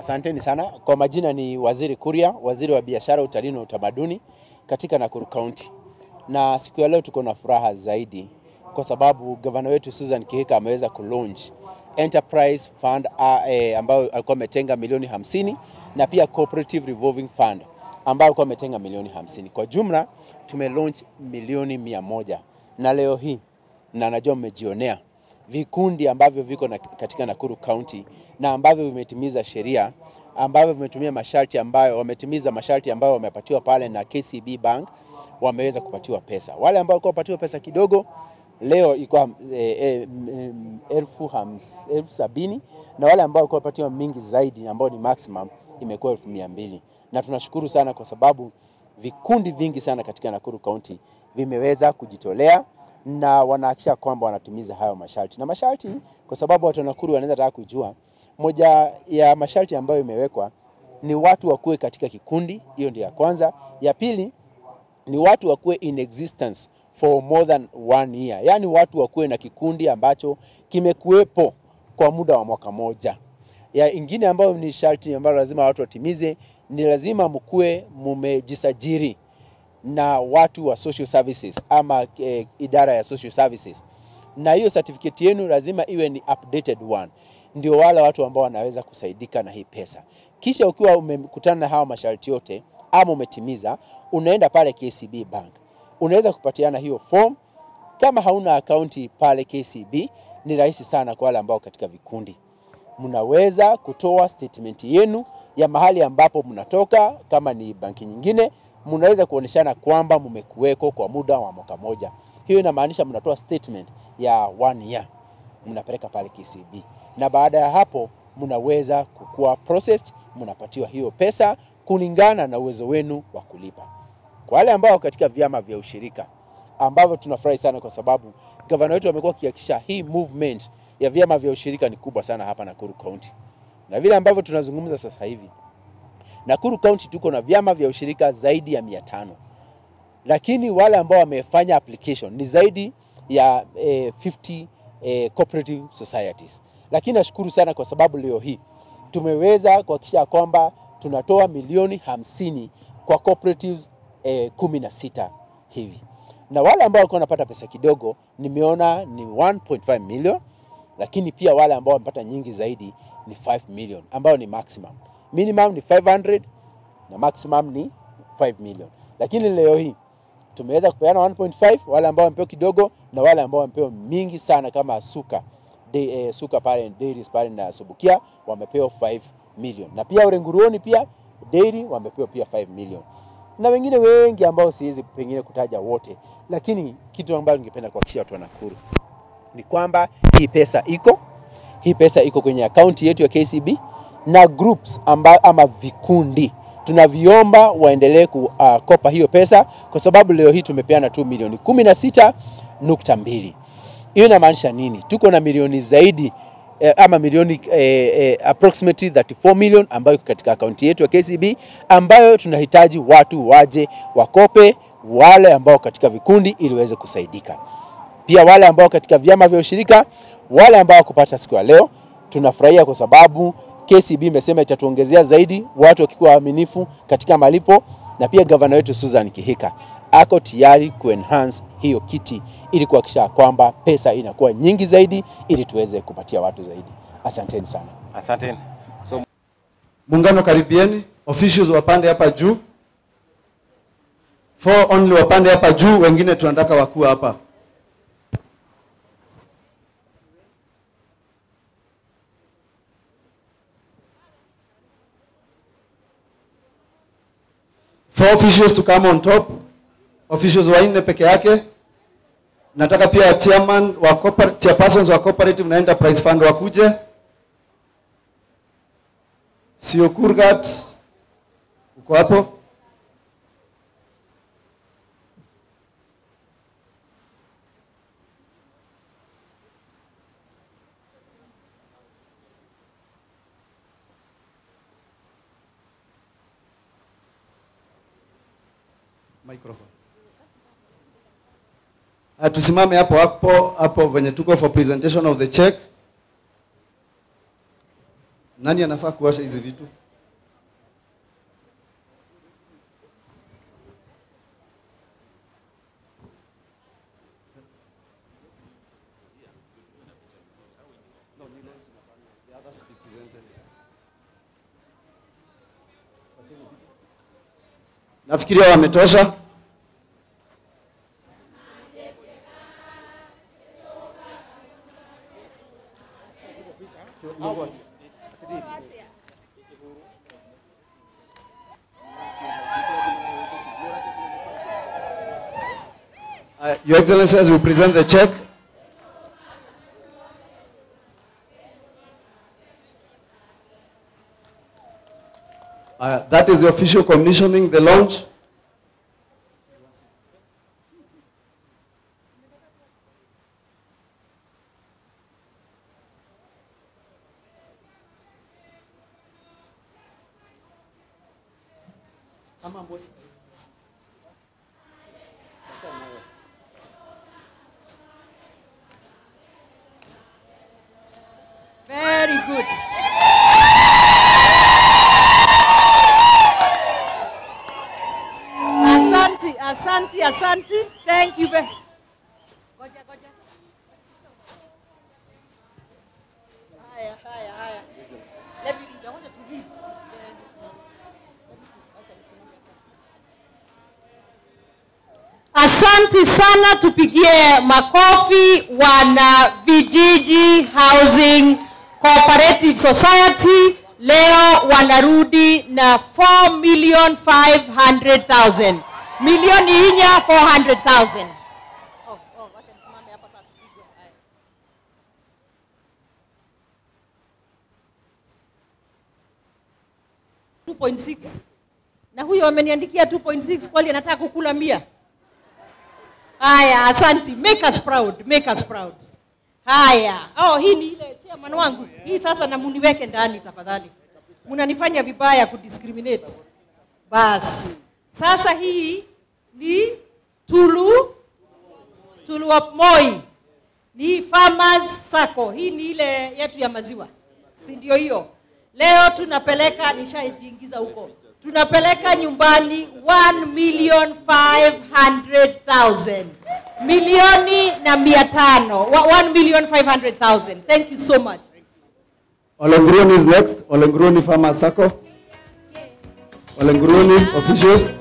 Asanteni sana. Kwa majina ni Waziri Kuria, Waziri wa Biashara, Utalii na Utamaduni katika Nakuru County. Na siku ya leo tuko na furaha zaidi kwa sababu gavana wetu Susan Kihika ameweza kulaunch Enterprise Fund ambayo alikuwa ametenga milioni 50 na pia Cooperative Revolving Fund ambayo alikuwa ametenga milioni 50. Kwa jumla tumelaunch milioni 100. Na leo hii na najua mmejionea vikundi ambavyo viko katika Nakuru County na ambavyo vimetimiza sheria, ambavyo vimetumia masharti ambayo wametimiza masharti ambayo wamepatiwa pale na KCB Bank, wameweza kupatiwa pesa. Wale ambao walikuwa wapatiwa pesa kidogo leo ilikuwa 70,000 na wale ambao walikuwa wapatiwa mingi zaidi ambao ni maximum imekuwa 200,000. Na tunashukuru sana kwa sababu vikundi vingi sana katika Nakuru County vimeweza kujitolea na wanahakisha kwamba wanatimiza hayo masharti. Na masharti kwa sababu watu wa Nakuru wanaweza taka kujua, moja ya masharti ambayo imewekwa ni watu wakuwe katika kikundi, hiyo ndio ya kwanza. Ya pili ni watu wakuwe in existence for more than 1 year. Yaani watu wakuwe na kikundi ambacho kimekuwepo kwa muda wa mwaka moja. Ya ingine ambayo ni sharti ambayo lazima watu watimize ni lazima mkuwe mumejisajili na watu wa social services ama idara ya social services. Na hiyo certificate yenu lazima iwe ni updated one. Ndio wale watu ambao wanaweza kusaidika na hii pesa. Kisha ukiwa umekutana na hao masharti yote ama umetimiza, unaenda pale KCB Bank. Unaweza kupatiana hiyo form. Kama hauna akaunti pale KCB, ni rahisi sana kwa wale ambao katika vikundi. Mnaweza kutoa statement yenu ya mahali ambapo mnatoka, kama ni banki nyingine, mnaweza kuoneshana kwamba mmekuweko kwa muda wa mwaka moja. Hiyo inamaanisha mnatoa statement ya 1 year. Mnapeleka pale KCB. Na baada ya hapo mnaweza kukua processed, mnapatiwa hiyo pesa kulingana na uwezo wenu wa kulipa. Kwa wale ambao katika vyama vya ushirika ambavyo tunafurahi sana kwa sababu gavana wetu amekuwa akihakikisha hii movement ya vyama vya ushirika ni kubwa sana hapa Nakuru County. Na vile ambavyo tunazungumza sasa hivi, Nakuru County tuko na vyama vya ushirika zaidi ya 500. Lakini wale ambao wamefanya application ni zaidi ya 50 cooperative societies. Lakini nashukuru sana kwa sababu leo hii tumeweza kuhakikisha kwamba tunatoa milioni 50 kwa cooperatives 16 hivi. Na wale ambao walikuwa wanapata pesa kidogo nimeona ni 1.5 million, lakini pia wale ambao wamepata nyingi zaidi ni 5 million ambao ni maximum. Minimum ni 500 na maximum ni 5 million. Lakini leo hii tumeweza kupeana 1.5 wale ambao wamepewa kidogo na wale ambao wamepewa mingi sana kama Suka pale Dairies pale na Subukia wamepewa 5 million. Na pia Orenguruoni pia Dairy wamepewa pia 5 million. Na wengine wengi ambao siwezi pengine kutaja wote, lakini kitu ambacho ningependa kuhakikishia watu wa Nakuru ni kwamba hii pesa iko kwenye akaunti yetu ya KCB na groups ama vikundi tunaviomba waendelee kukopa hiyo pesa kwa sababu leo hii tumepeana tu milioni 16.2. Hiyo inamaanisha nini? Tuko na milioni zaidi ama milioni approximately 34 million ambayo katika akaunti yetu ya KCB ambayo tunahitaji watu waje wakope, wale ambao katika vikundi ili waweze kusaidika. Pia wale ambao katika vyama vya ushirika, wale ambao kupata siku ya leo, tunafurahia kwa sababu KCB imesema itatuongezea zaidi watu wakiwa waaminifu katika malipo, na pia gavana wetu Susan Kihika ako tayari kuenhance hiyo kiti ili kuhakikisha kwamba pesa inakuwa nyingi zaidi ili tuweze kupatia watu zaidi. Asanteni sana. Asanteni. So muungano karibieni, officials wapande hapa juu. 4 only wapande hapa juu, wengine tunataka wakuu hapa. For officials to come on top. Officials wanne peke yake. Nataka pia chairpersons wa cooperative na enterprise fund wakuje. Sio Kurgat. Uko hapo? Microphone. Tusimame hapo venye tuko for presentation of the check. Nani anafaa kuosha hizi vitu? Nafikiria wametosha. Your Excellency, as we present the check. That is the official commissioning, the launch. Very good. Asante. Thank you. Goja. Haya. Let me read. I wanted to read. Asante sana, tupigie makofi wana Vijiji Housing Cooperative Society. Leo wanarudi na 4,500,000. Milioni inya 400,000. Wacha nisimame hapa sasa tupige. 2.6. Na huyo ameniandikia 2.6 kwani anataka kukula 100. Haya, asante. Make us proud. Haya. Hii ni ile chairman wangu. Hii sasa na muniweke ndani tafadhali. Mnanifanya vibaya kudiscriminate. Bas. Sasa hii ni Tulu of Moi. Ni Farmers Sacco. Hii ni ile yetu ya maziwa. Si ndio hiyo? Leo tunapeleka, nishajiingiza huko. Tunapeleka nyumbani 1,500,000. Milioni na 500. 1,500,000. Thank you so much. Olenguruni is next. Olenguruni Farmers Sacco. Olenguruni officials.